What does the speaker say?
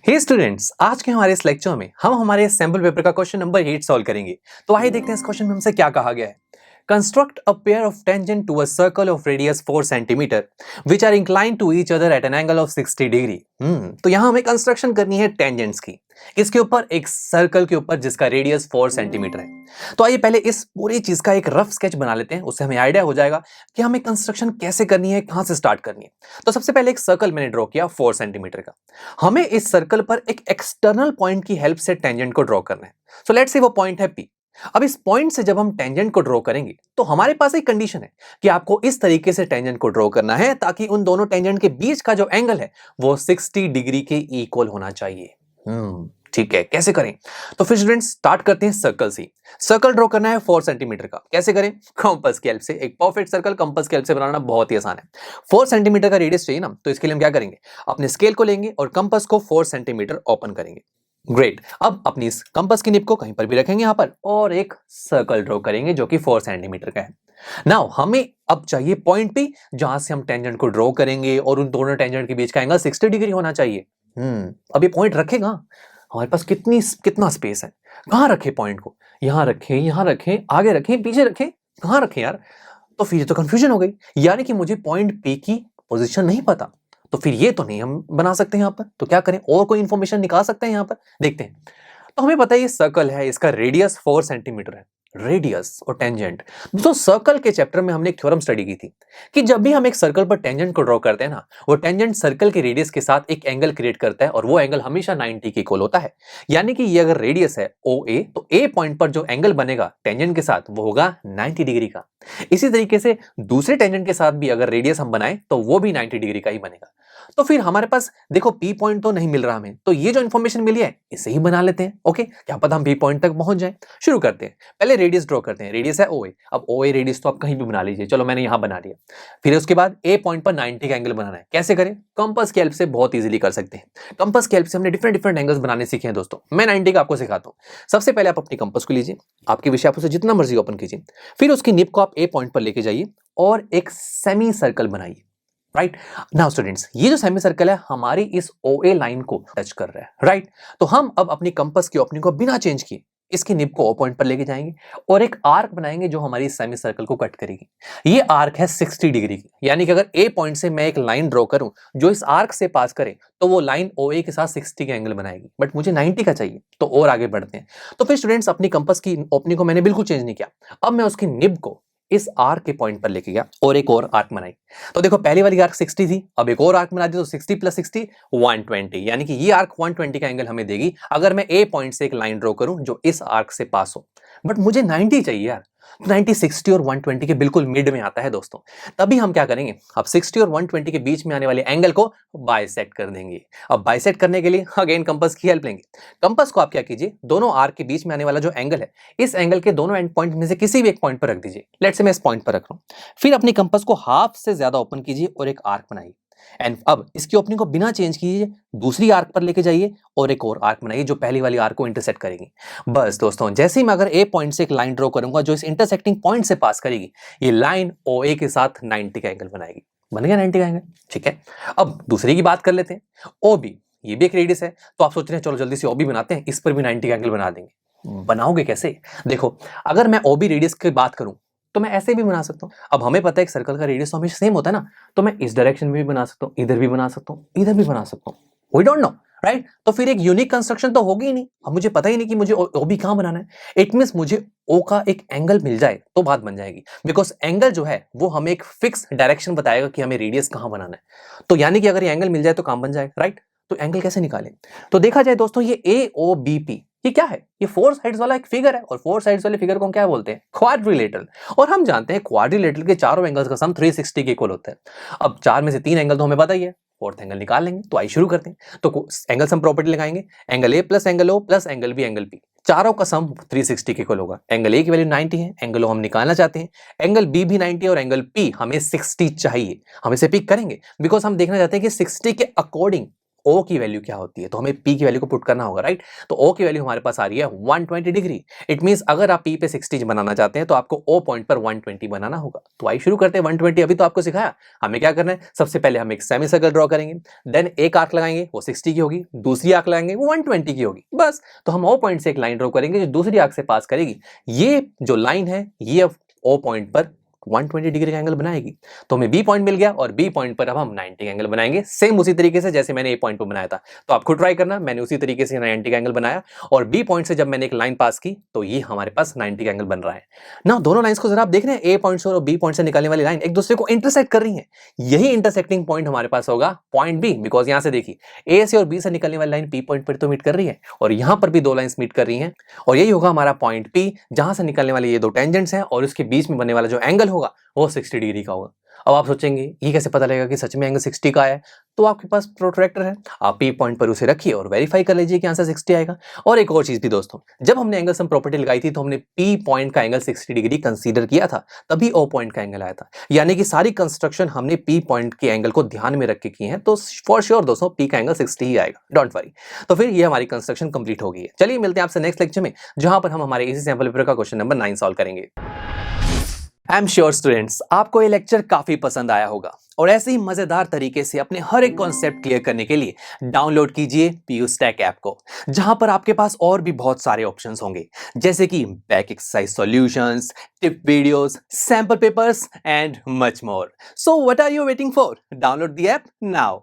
हे students, आज के हमारे इस लेक्चर में हम हमारे सैंपल पेपर का क्वेश्चन नंबर 8 सॉल्व करेंगे। तो आइए देखते हैं इस क्वेश्चन में हमसे क्या कहा गया है। Construct a pair of tangent to a circle of radius 4 centimetre which are inclined to each other at an angle of 60 degree. तो यहां हमें कंस्ट्रक्शन करनी है टेंजेंट्स की। इसके ऊपर एक सर्कल के ऊपर जिसका रेडियस 4 सेंटीमीटर है। तो आइए पहले इस पूरी चीज का एक रफ स्केच बना लेते हैं, उससे हमें आइडिया हो जाएगा कि हमें कंस्ट्रक्शन कैसे करनी है, कहां से स्टार्ट करनी है। तो सबसे पहले एक सर्कल मैंने ड्रॉ किया 4 सेंटीमीटर का। हमें इस सर्कल पर एक एक्सटर्नल पॉइंट की हेल्प से टेंजेंट को ड्रॉ करना है। सो लेट्स से वो पॉइंट है P। अब इस पॉइंट से जब हम टेंजेंट को ड्रॉ करेंगे तो हमारे पास एक कंडीशन है कि आपको इस तरीके से टेंजेंट को ड्रॉ करना है ताकि उन दोनों टेंजेंट के बीच का जो एंगल है वो 60 डिग्री के इक्वल होना चाहिए। ठीक है, कैसे करें? तो फिर स्टूडेंट्स स्टार्ट करते हैं सर्कल से। सर्कल ड्रॉ करना है 4 सेंटीमीटर का। कैसे करें? कंपास की हेल्प से। एक परफेक्ट सर्कल कंपास की हेल्प से बनाना बहुत ही आसान है। 4 सेंटीमीटर का रेडियस चाहिए ना, तो इसके लिए हम क्या करेंगे, अपने स्केल को लेंगे और कंपास को 4 सेंटीमीटर ओपन करेंगे। ग्रेट। अब अपनी इस कंपास की निब को कहीं पर भी रखेंगे यहां पर और एक सर्कल ड्रॉ करेंगे जो कि 4 सेंटीमीटर का है। नाउ हमें अब चाहिए पॉइंट पे जहां से हम टेंजेंट को ड्रॉ करेंगे और उन दोनों टेंजेंट के बीच का एंगल 60 डिग्री होना चाहिए। अब ये पॉइंट रखेगा, हमारे पास कितना स्पेस है, कहां रखे पॉइंट को? यहां रखें, आगे रखें, पीछे रखें, कहां रखें यार? तो फिर ये तो कंफ्यूजन हो गई, यानी कि मुझे पॉइंट पे की पोजीशन नहीं पता। तो फिर ये तो नहीं हम बना सकते यहां पर, तो क्या करें? और कोई इंफॉर्मेशन निकाल सकते हैं यहां पर? देखते हैं। तो हमें पता है ये सर्कल है, इसका रेडियस 4 सेंटीमीटर है। रेडियस और टेंजेंट, दोस्तों सर्कल के चैप्टर में हमने एक थ्योरम स्टडी की थी कि जब भी हम एक सर्कल पर टेंजेंट को ड्रॉ करते हैं ना, वो टेंजेंट सर्कल के रेडियस के साथ एक एंगल क्रिएट करता है और वो एंगल हमेशा 90 के इक्वल होता है। यानी कि ये अगर रेडियस है OA, तो A पॉइंट पर जो एंगल बनेगा टेंजेंट के साथ वो होगा 90 डिग्री का। इसी तरीके से दूसरे टेंजेंट के साथ भी अगर रेडियस हम बनाएं तो वो भी 90 डिग्री का ही बनेगा। तो फिर हमारे पास देखो P पॉइंट तो नहीं मिल रहा हमें, तो ये जो इन्फॉर्मेशन मिली है इसे ही बना लेते हैं। ओके, क्या पता हम P पॉइंट तक पहुंच जाएं। शुरू करते हैं, पहले रेडियस ड्रॉ करते हैं। रेडियस है OA। अब OA रेडियस तो आप कहीं भी बना लीजिए, चलो मैंने यहां बना लिया। फिर उसके बाद A पॉइंट पर 90 का एंगल बनाना है। कैसे करें? कंपास की हेल्प से बहुत इजीली कर सकते हैं। कंपास की हेल्प से हमने डिफरेंट एंगल्स बनाने सीखे हैं दोस्तों। मैं 90 का आपको सिखाता हूं। सबसे पहले आप अपनी कंपास को लीजिए, आपके विषय आप उसे जितना मर्जी ओपन कीजिए। फिर उसकी निब को आप A पॉइंट पर लेके जाइए और एक सेमी सर्कल बनाइए। राइट नाउ स्टूडेंट्स, ये जो सेमी सर्कल है हमारी इस OA लाइन को टच कर रहा है। राइट, तो हम अब अपनी कंपास की ओपनिंग को बिना चेंज किए इसकी निब को O पॉइंट पर लेके जाएंगे और एक आर्क बनाएंगे जो हमारी सेमी सर्कल को कट करेगी। ये आर्क है 60 डिग्री की, यानी कि अगर A पॉइंट से मैं एक लाइन ड्रॉ करूं जो इस आर्क से पास करे तो वो लाइन OA के साथ 60 का एंगल बनाएगी, बट मुझे 90 का चाहिए। तो और आगे बढ़ते हैं। तो फिर स्टूडेंट्स अपनी कंपास की ओपनिंग को मैंने बिल्कुल चेंज नहीं किया। अब मैं उसकी निब को इस आर्क के पॉइंट पर लेके गया और एक और आर्क बनाई। तो देखो पहली वाली आर्क 60 थी, अब एक और आर्क बना दी तो 60 प्लस 60 120, यानी कि ये आर्क 120 का एंगल हमें देगी अगर मैं A पॉइंट से एक लाइन ड्रॉ करूं जो इस आर्क से पास हो। बट मुझे 90 चाहिए यार। 90 60 और 120 के बिल्कुल मिड में आता है दोस्तों। तभी हम क्या करेंगे, अब 60 और 120 के बीच में आने वाले एंगल को बाइसेक्ट कर देंगे। अब बाइसेक्ट करने के लिए अगेन कंपास की हेल्प लेंगे। कंपास को आप क्या कीजिए, दोनों आर्क के बीच में आने वाला जो एंगल है इस एंगल के दोनों एंड पॉइंट में से किसी भी एक पॉइंट पर रख दीजिए। लेट्स से मैं इस पॉइंट पर रख रहा हूं। फिर अपनी कंपास को हाफ से ज्यादा ओपन कीजिए और एक आर्क बनाइए। एंड अब इसकी ओपनिंग को बिना चेंज कीजिए दूसरी आर्क पर लेके जाइए और एक और आर्क बनाइए जो पहली वाली आर्क को इंटरसेक्ट करेगी। बस दोस्तों, जैसे ही मैं अगर A पॉइंट से एक लाइन ड्रॉ करूंगा जो इस इंटरसेक्टिंग पॉइंट से पास करेगी, ये लाइन OA के साथ 90 का एंगल बनाएगी। बन गया 90 का एंगल। ठीक है, अब दूसरी की बात कर लेते हैं। OB, ये भी एक रेडियस है। तो आप सोच रहे हैं चलो जल्दी से OB बनाते हैं, इस पर भी 90 का एंगल बना देंगे। बनाओगे कैसे? देखो, अगर मैं OB रेडियस की बात करूं तो मैं ऐसे भी बना सकता हूं। अब हमें पता है एक सर्कल का रेडियस तो हमेशा सेम होता है ना, तो मैं इस डायरेक्शन में भी बना सकता हूं, इधर भी बना सकता हूं, इधर भी बना सकता हूं। We don't know, right? तो फिर एक यूनिक कंस्ट्रक्शन तो होगी ही नहीं। अब मुझे पता ही नहीं कि मुझे OB कहां बनाना है। इट मींस मुझे O का एक एंगल मिल जाए तो बात बन जाएगी, बिकॉज एंगल जो है वो हमें एक फिक्स डायरेक्शन बताएगा कि हमें रेडियस कहां बनाना है। तो यानी कि अगर ये एंगल मिल जाए तो काम बन जाएगा। राइट, तो एंगल कैसे निकालें? तो देखा जाए दोस्तों, ये AOBP ये क्या है? ये 4 साइड्स वाला एक फिगर है और 4 साइड्स वाले फिगर को हम क्या बोलते हैं? क्वाड्रिलेटरल। और हम जानते हैं क्वाड्रिलेटरल के चारों एंगल्स का सम 360 के इक्वल होता है। अब 4 में से 3 एंगल तो हमें पता ही है, फोर्थ एंगल निकाल लेंगे। तो आइए शुरू करते हैं। तो एंगल सम प्रॉपर्टी लगाएंगे, angle A plus angle O plus angle B angle P, चारों का सम 360 के इक्वल होगा। एंगल A की वैल्यू 90 है, एंगल O हम निकालना चाहते हैं, एंगल B भी 90 है और एंगल P हमें 60 चाहिए। हम इसे पिक करेंगे बिकॉज हम देखना चाहते हैं कि 60 के अकॉर्डिंग ओ की वैल्यू क्या होती है, तो हमें पी की वैल्यू को पुट करना होगा, राइट। तो ओ की वैल्यू हमारे पास आ रही है 120 डिग्री। इट मींस अगर आप पी पे 60 बनाना चाहते हैं तो आपको ओ पॉइंट पर 120 बनाना होगा। तो आइए शुरू करते हैं। 120 अभी तो आपको सिखाया, हमें क्या करना है, सबसे पहले हम एक सेमी सर्कल ड्रॉ करेंगे, देन एक आर्क लगाएंगे वो 60 की होगी, दूसरी आर्क लगाएंगे वो 120 की होगी, बस। तो हम ओ पॉइंट से एक लाइन ड्रॉ करेंगे जो दूसरी आर्क से पास करेगी। ये जो लाइन है ये अब ओ पॉइंट पर 120 डिग्री का एंगल बनाएगी। तो हमें बी पॉइंट मिल गया और बी पॉइंट पर अब हम 90 का एंगल बनाएंगे, सेम उसी तरीके से जैसे मैंने ए पॉइंट पर बनाया था। तो आप खुद ट्राई करना, मैंने उसी तरीके से 90 का एंगल बनाया और बी पॉइंट से जब मैंने एक लाइन पास की तो ये हमारे पास 90 का एंगल बन रहा है ना। दोनों लाइंस को जरा आप देख रहे हैं, ए पॉइंट से और बी पॉइंट से निकलने वाली लाइन एक दूसरे को इंटरसेक्ट कर रही है। यही इंटरसेक्टिंग पॉइंट हमारे पास होगा पॉइंट बी, बिकॉज यहां से देखिए ए से और बी से निकलने वाली लाइन पी पॉइंट पर तो मीट कर रही है और यहां पर भी दो लाइंस मीट कर रही हैं और यही होगा हमारा पॉइंट पी, जहां से निकलने वाली ये दो टेंजेंट्स हैं और उसके बीच में बनने वाला जो एंगल होगा वो 60 डिग्री का होगा। अब आप सोचेंगे ये कैसे पता लगेगा कि सच में एंगल 60 का है, तो आपके पास प्रोट्रैक्टर है, आप पी पॉइंट पर उसे रखिए और वेरीफाई कर लीजिए कि आंसर 60 आएगा। और एक और चीज भी दोस्तों, जब हमने एंगल सम प्रॉपर्टी लगाई थी तो हमने पी पॉइंट का एंगल 60 डिग्री कंसीडर किया था, तभी ओ पॉइंट का एंगल आया था। यानी कि सारी कंस्ट्रक्शन हमने पी पॉइंट के एंगल को ध्यान में रख के की है, तो फॉर श्योर दोस्तों पी का एंगल 60 ही आएगा, डोंट वरी। तो फिर ये हमारी कंस्ट्रक्शन कंप्लीट हो गई है। चलिए मिलते हैं आपसे नेक्स्ट लेक्चर में, जहां पर हम हमारे इसी सैंपल पेपर का क्वेश्चन नंबर 9 सॉल्व करेंगे। आई एम श्योर स्टूडेंट्स आपको ये लेक्चर काफी पसंद आया होगा और ऐसे ही मजेदार तरीके से अपने हर एक कॉन्सेप्ट क्लियर करने के लिए डाउनलोड कीजिए पीयू स्टैक ऐप को, जहां पर आपके पास और भी बहुत सारे ऑप्शंस होंगे, जैसे कि back exercise solutions, tip videos, sample papers and much more. So what are you waiting for? Download the app now.